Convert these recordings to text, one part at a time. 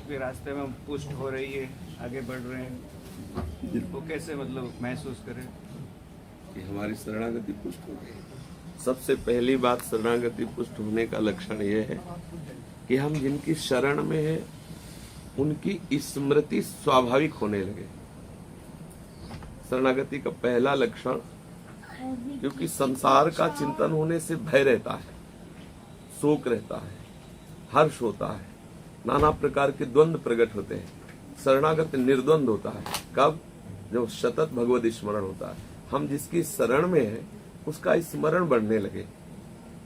आपके रास्ते में पुष्ट हो रही है, आगे बढ़ रहे हैं, वो कैसे मतलब महसूस करें कि हमारी शरणागति पुष्ट हो गई। सबसे पहली बात, शरणागति पुष्ट होने का लक्षण यह है कि हम जिनकी शरण में है उनकी स्मृति स्वाभाविक होने लगे। शरणागति का पहला लक्षण, क्योंकि संसार का चिंतन होने से भय रहता है, शोक रहता है, हर्ष होता है, नाना प्रकार के द्वंद्व प्रकट होते हैं। शरणागत निर्द्वंद होता है। कब? जब सतत भगवत स्मरण होता है। हम जिसकी शरण में है उसका स्मरण बढ़ने लगे,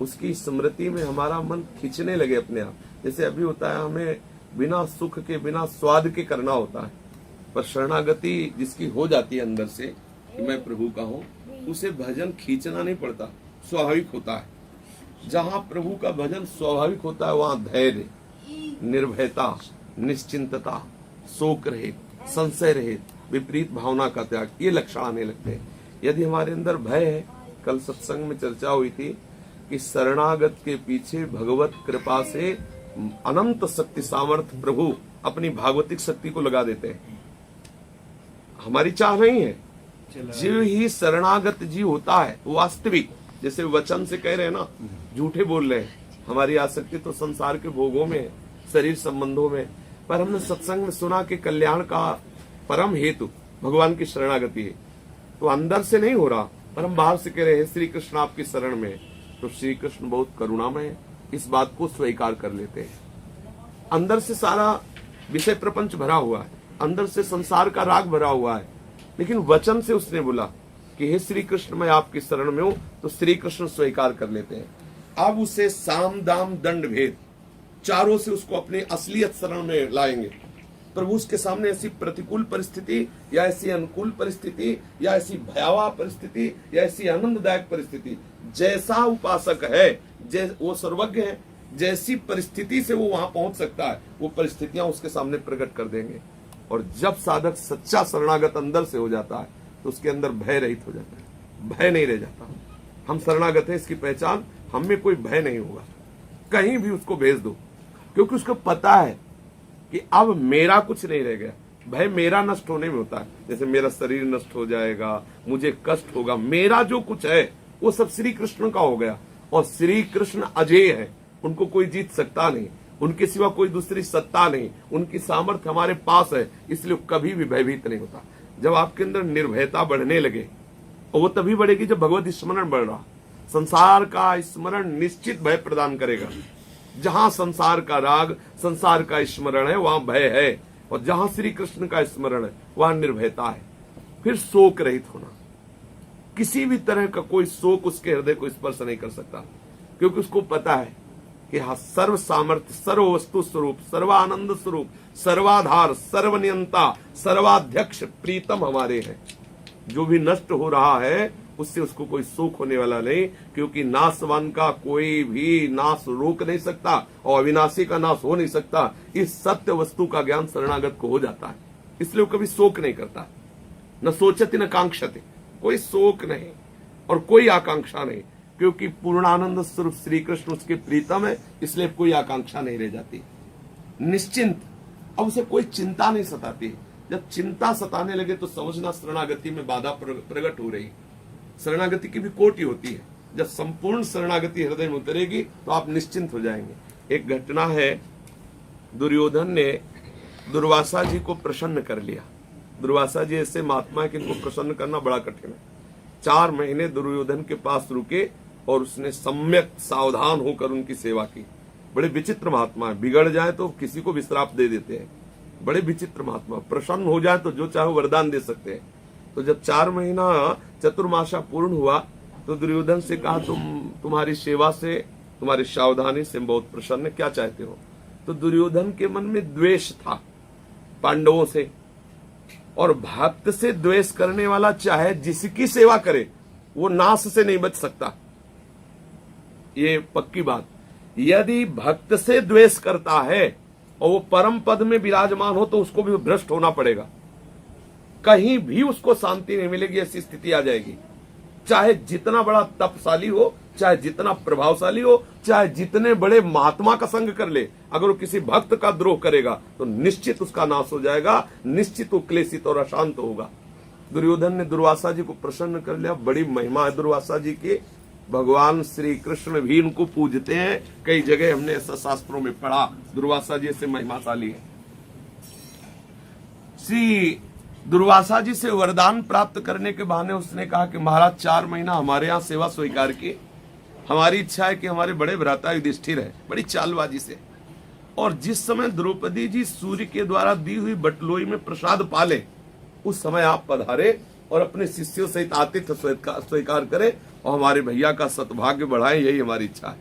उसकी स्मृति में हमारा मन खींचने लगे अपने आप। जैसे अभी होता है, हमें बिना सुख के, बिना स्वाद के करना होता है, पर शरणागति जिसकी हो जाती है अंदर से कि मैं प्रभु का हूं, उसे भजन खींचना नहीं पड़ता, स्वाभाविक होता है। जहां प्रभु का भजन स्वाभाविक होता है वहां धैर्य, निर्भयता, निश्चिंतता, शोक रहित, संशय रहित, विपरीत भावना का त्याग, ये लक्षण आने लगते हैं। यदि हमारे अंदर भय है, कल सत्संग में चर्चा हुई थी कि शरणागत के पीछे भगवत कृपा से अनंत शक्ति सामर्थ्य प्रभु अपनी भागवतिक शक्ति को लगा देते हैं। हमारी चाह नहीं है। जीव ही शरणागत जीव होता है वास्तविक, जैसे वचन से कह रहे हैं ना, झूठे बोल रहे हैं। हमारी आसक्ति तो संसार के भोगों में, शरीर संबंधों में, पर हमने सत्संग में सुना कि कल्याण का परम हेतु भगवान की शरणागति है। तो अंदर से नहीं हो रहा, पर हम बाहर से कह रहे हैं श्री कृष्ण आपकी शरण में, तो श्री कृष्ण बहुत करुणामय है, इस बात को स्वीकार कर लेते हैं। अंदर से सारा विषय प्रपंच भरा हुआ है, अंदर से संसार का राग भरा हुआ है, लेकिन वचन से उसने बोला कि हे श्री कृष्ण मैं आपकी शरण में हूं, तो श्री कृष्ण स्वीकार कर लेते हैं। अब उसे साम दाम दंड भेद चारों से उसको अपने असलियत शरण में लाएंगे। प्रभु उसके सामने ऐसी प्रतिकूल परिस्थिति या ऐसी अनुकूल परिस्थिति या ऐसी भयावह परिस्थिति या ऐसी आनंददायक परिस्थिति, जैसा उपासक है, वो सर्वज्ञ है, जैसी परिस्थिति से वो वहां पहुंच सकता है, वो परिस्थितियां उसके सामने प्रकट कर देंगे। और जब साधक सच्चा शरणागत अंदर से हो जाता है तो उसके अंदर भय रहित हो जाता है, भय नहीं रह जाता। हम शरणागत है, इसकी पहचान, हम में कोई भय नहीं होगा। कहीं भी उसको भेज दो, क्योंकि उसको पता है कि अब मेरा कुछ नहीं रह गया। भय मेरा नष्ट होने में होता है, जैसे मेरा शरीर नष्ट हो जाएगा, मुझे कष्ट होगा, मेरा जो कुछ है वो सब श्री कृष्ण का हो गया। और श्री कृष्ण अजेय है, उनको कोई जीत सकता नहीं, उनके सिवा कोई दूसरी सत्ता नहीं, उनकी सामर्थ्य हमारे पास है, इसलिए कभी भी भयभीत नहीं होता। जब आपके अंदर निर्भयता बढ़ने लगे, और वो तभी बढ़ेगी जब भगवत स्मरण बढ़ रहा। संसार का स्मरण निश्चित भय प्रदान करेगा। जहां संसार का राग, संसार का स्मरण है, वहां भय है, और जहां श्री कृष्ण का स्मरण है वहां निर्भयता है। फिर शोक रहित होना, किसी भी तरह का कोई शोक उसके हृदय को स्पर्श नहीं कर सकता, क्योंकि उसको पता है कि हाँ, सर्व सामर्थ्य, सर्व वस्तु स्वरूप, सर्वानंद स्वरूप, सर्वाधार, सर्वनियंता, सर्वाध्यक्ष प्रीतम हमारे हैं। जो भी नष्ट हो रहा है उससे उसको कोई शोक होने वाला नहीं, क्योंकि नाशवान का कोई भी नाश रोक नहीं सकता और अविनाशी का नाश हो नहीं सकता। इस सत्य वस्तु का ज्ञान शरणागत को हो जाता है, इसलिए वो कभी शोक नहीं करता। न सोचति न कांक्षति, कोई शोक नहीं और कोई आकांक्षा नहीं, क्योंकि पूर्णानंद स्वरूप श्री कृष्ण उसके प्रीतम है, इसलिए कोई आकांक्षा नहीं रह जाती। निश्चिंत, अब उसे कोई चिंता नहीं सताती। जब चिंता सताने लगे तो समझना शरणागति में बाधा प्रकट हो रही। शरणागति की भी कोटि होती है। जब संपूर्ण शरणागति हृदय में उतरेगी तो आप निश्चिंत हो जाएंगे। एक घटना है, दुर्योधन ने दुर्वासा जी को प्रसन्न कर लिया। दुर्वासा जी ऐसे महात्मा है कि इनको प्रसन्न करना बड़ा कठिन है। 4 महीने दुर्योधन के पास रुके और उसने सम्यक सावधान होकर उनकी सेवा की। बड़े विचित्र महात्मा है, बिगड़ जाए तो किसी को भी श्राप दे देते हैं। बड़े विचित्र महात्मा, प्रसन्न हो जाए तो जो चाहे वरदान दे सकते हैं। तो जब 4 महीना चतुर्मासा पूर्ण हुआ तो दुर्योधन से कहा, तुम्हारी सेवा से, तुम्हारी सावधानी से बहुत प्रसन्न, क्या चाहते हो? तो दुर्योधन के मन में द्वेष था पांडवों से, और भक्त से द्वेष करने वाला चाहे जिसकी सेवा करे वो नाश से नहीं बच सकता। ये पक्की बात। यदि भक्त से द्वेष करता है और वो परम पद में विराजमान हो तो उसको भी भ्रष्ट होना पड़ेगा, कहीं भी उसको शांति नहीं मिलेगी। ऐसी स्थिति आ जाएगी, चाहे जितना बड़ा तपशाली हो, चाहे जितना प्रभावशाली हो, चाहे जितने बड़े महात्मा का संग कर ले, अगर वो किसी भक्त का द्रोह करेगा तो निश्चित उसका नाश हो जाएगा, निश्चित वो क्लेशित और अशांत होगा। दुर्योधन ने दुर्वासा जी को प्रसन्न कर लिया। बड़ी महिमा है दुर्वासा जी की। भगवान श्री कृष्ण भी इनको पूजते हैं। कई जगह हमने ऐसा शास्त्रों में पढ़ा, दुर्वासा जी से महिमाशाली है। श्री दुर्वासा जी से वरदान प्राप्त करने के बहाने उसने कहा कि महाराज 4 महीना हमारे यहाँ सेवा स्वीकार की। हमारी इच्छा है कि हमारे बड़े भ्राता युधिष्ठिर है, बड़ी चालबाजी से। और जिस समय द्रौपदी जी सूर्य के द्वारा दी हुई बटलोई में प्रसाद पाले, उस समय आप पधारे और अपने शिष्यों सहित आतिथ्य स्वीकार करें और हमारे भैया का सद्भाग्य बढ़ाएं, यही हमारी इच्छा है।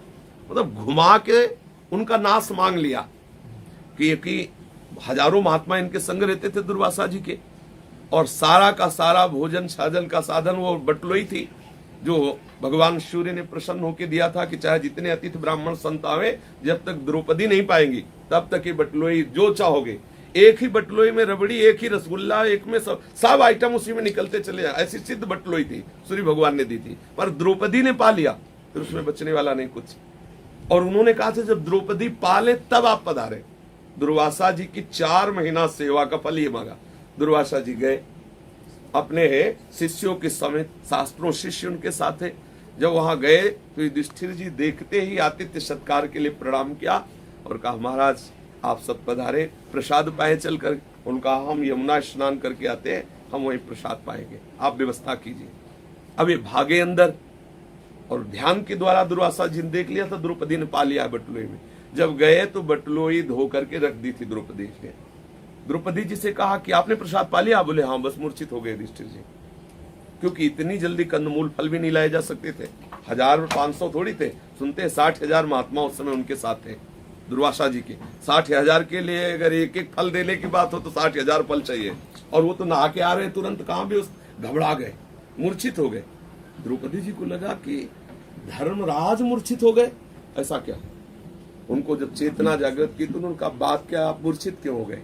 मतलब घुमा के उनका नाश मांग लिया कि हजारों महात्मा इनके संग रहते थे दुर्वासा जी के, और सारा का सारा भोजन साजन का साधन वो बटलोई थी जो भगवान सूर्य ने प्रसन्न होकर दिया था कि चाहे जितने अतिथि ब्राह्मण संत आवे, जब तक द्रौपदी नहीं पाएंगी तब तक ये बटलोई जो चाहोगे। एक ही बटलोई में रबड़ी, एक ही रसगुल्ला, एक में सब आइटम उसी में निकलते चले जाए, ऐसी सिद्ध बटलोई थी, सूर्य भगवान ने दी थी। पर द्रौपदी ने पा लिया फिर उसमें बचने वाला नहीं कुछ। और उन्होंने कहा था जब द्रौपदी पाले तब आप पधारे। दुर्वासा जी की 4 महीना सेवा का फल ये मांगा। दुर्वासा जी गए अपने शिष्यों के समेत, शास्त्रों शिष्य उनके साथ है। जब वहां गए तो युधिष्ठिर जी देखते ही आतिथ्य सत्कार के लिए प्रणाम किया और कहा महाराज आप सब पधारे, प्रसाद पाए चल कर। उनका हम यमुना स्नान करके आते हैं, हम वही प्रसाद पाएंगे, आप व्यवस्था कीजिए। अब ये भागे अंदर और ध्यान के द्वारा दुर्वासा जी ने देख लिया था द्रौपदी ने पा लिया बटलोई में। जब गए तो बटलोई धो करके रख दी थी द्रौपदी ने। द्रौपदी जी से कहा कि आपने प्रसाद पा लिया? बोले हाँ, बस मूर्छित हो गए युधिष्ठिर जी, क्योंकि इतनी जल्दी कंदमूल फल भी नहीं लाए जा सकते थे। 1000-500 थोड़ी थे, सुनते 60,000 महात्मा उस समय उनके साथ थे दुर्वासा जी के। 60,000 के लिए अगर एक एक फल देने की बात हो तो 60,000 फल चाहिए, और वो तो नहा के आ रहे तुरंत, कहां भी घबरा गए, मूर्छित हो गए। द्रौपदी जी को लगा कि धर्मराज मूर्छित हो गए, ऐसा क्या? उनको जब चेतना जागृत की तो उनका बात क्या, आप मूर्छित क्यों हो गए?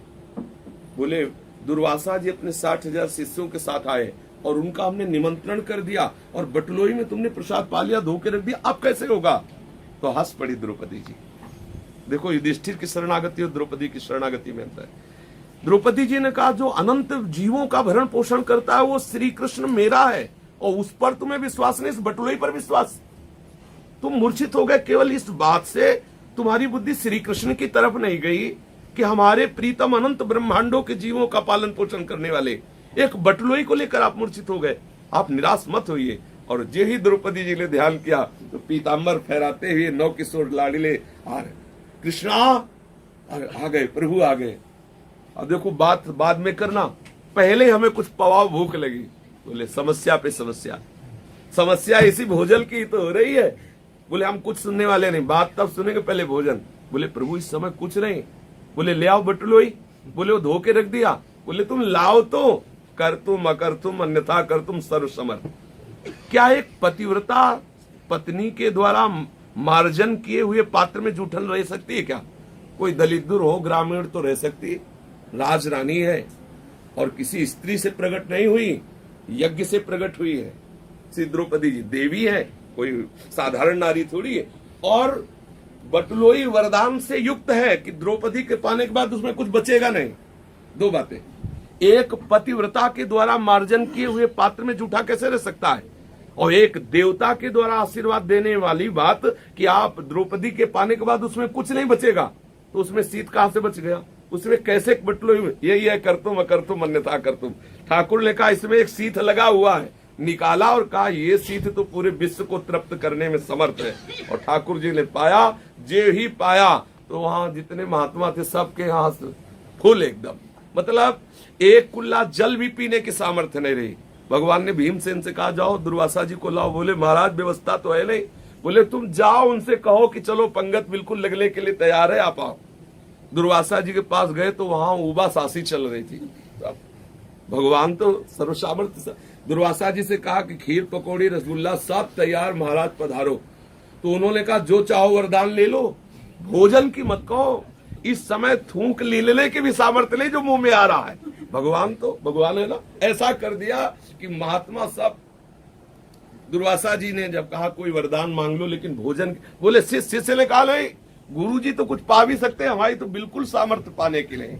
बोले दुर्वासा जी अपने 60,000 शिष्यों के साथ आए और उनका हमने निमंत्रण कर दिया और बटलोई में तुमने प्रसाद पा लिया, धो के रख दिया, अब कैसे होगा? तो हंस पड़ी द्रौपदी जी। देखो युधिष्ठिर की शरणागति और द्रौपदी की शरणागति में अंतर है। द्रौपदी जी ने कहा जो अनंत जीवों का भरण पोषण करता है वो श्री कृष्ण मेरा है, और उस पर तुम्हें विश्वास नहीं, इस बटलोई पर विश्वास। तुम मूर्छित हो गए केवल इस बात से, तुम्हारी बुद्धि श्री कृष्ण की तरफ नहीं गई कि हमारे प्रीतम अनंत ब्रह्मांडों के जीवों का पालन पोषण करने वाले एक बटलोई को लेकर आप मूर्छित हो गए। आप निराश मत होइए। और जे ही द्रौपदी जी ने ध्यान किया तो पीताम्बर फहराते हुए 9 किशोर लाडले आ रहे, कृष्णा आ गए, प्रभु आ गए। अब देखो बात बाद में करना, पहले हमें कुछ पवाव भूख लगी। बोले समस्या पे समस्या, समस्या इसी भोजन की तो हो रही है। बोले हम कुछ सुनने वाले नहीं, बात तब सुनेंगे, पहले भोजन। बोले प्रभु इस समय कुछ नहीं। बोले ले आओ बटलोई। बोले वो धो के रख दिया। बोले तुम लाओ तो, कर तुम अकर तुम अन्यथा कर तुम सर्व समर्थ। क्या एक पतिव्रता पत्नी के द्वारा मार्जन किए हुए पात्र में जूठन रह सकती है क्या? कोई दलित हो, ग्रामीण तो रह सकती, राजरानी है और किसी स्त्री से प्रकट नहीं हुई, यज्ञ से प्रकट हुई है। श्री द्रौपदी जी देवी है, कोई साधारण नारी थोड़ी है। और बटलोई वरदान से युक्त है कि द्रौपदी के पाने के बाद उसमें कुछ बचेगा नहीं। 2 बातें, एक पतिव्रता के द्वारा मार्जन किए हुए पात्र में जूठा कैसे रह सकता है, और एक देवता के द्वारा आशीर्वाद देने वाली बात कि आप द्रौपदी के पाने के बाद उसमें कुछ नहीं बचेगा, तो उसमें शीत कहां से बच गया? उसमें कैसे बटलोई? यही है कर तुम अकर तुम अन्यथा कर तुम। ठाकुर ने कहा इसमें एक शीत लगा हुआ है, निकाला और कहा ये शीत तो पूरे विश्व को तृप्त करने में समर्थ है। और ठाकुर जी ने पाया, जे ही पाया तो वहां जितने महात्मा थे सबके यहाँ फुल एकदम, मतलब एक कुल्ला जल भी पीने की सामर्थ्य नहीं रही। भगवान ने भीमसेन से कहा जाओ दुर्वासा जी को लाओ। बोले महाराज व्यवस्था तो है नहीं। बोले तुम जाओ उनसे कहो कि चलो पंगत बिल्कुल लगने के लिए तैयार है, आप आओ। दुर्वासा जी के पास गए तो वहां उबा सासी चल रही थी। भगवान तो सर्वसामर्थ्य। दुर्वासा जी से कहा कि खीर पकौड़ी रसगुल्ला सब तैयार, महाराज पधारो। तो उन्होंने कहा जो चाहो वरदान ले लो, भोजन की मत कहो, इस समय थूक लीलने की भी सामर्थ्य नहीं जो मुंह में आ रहा है। भगवान तो भगवान है ना, ऐसा कर दिया कि महात्मा सब दुर्वासा जी ने जब कहा कोई वरदान मांग लो लेकिन भोजन, बोले शिष्य ने कहा नहीं, गुरु जी तो कुछ पा भी सकते हैं, हमारी तो बिल्कुल सामर्थ्य पाने के लिए।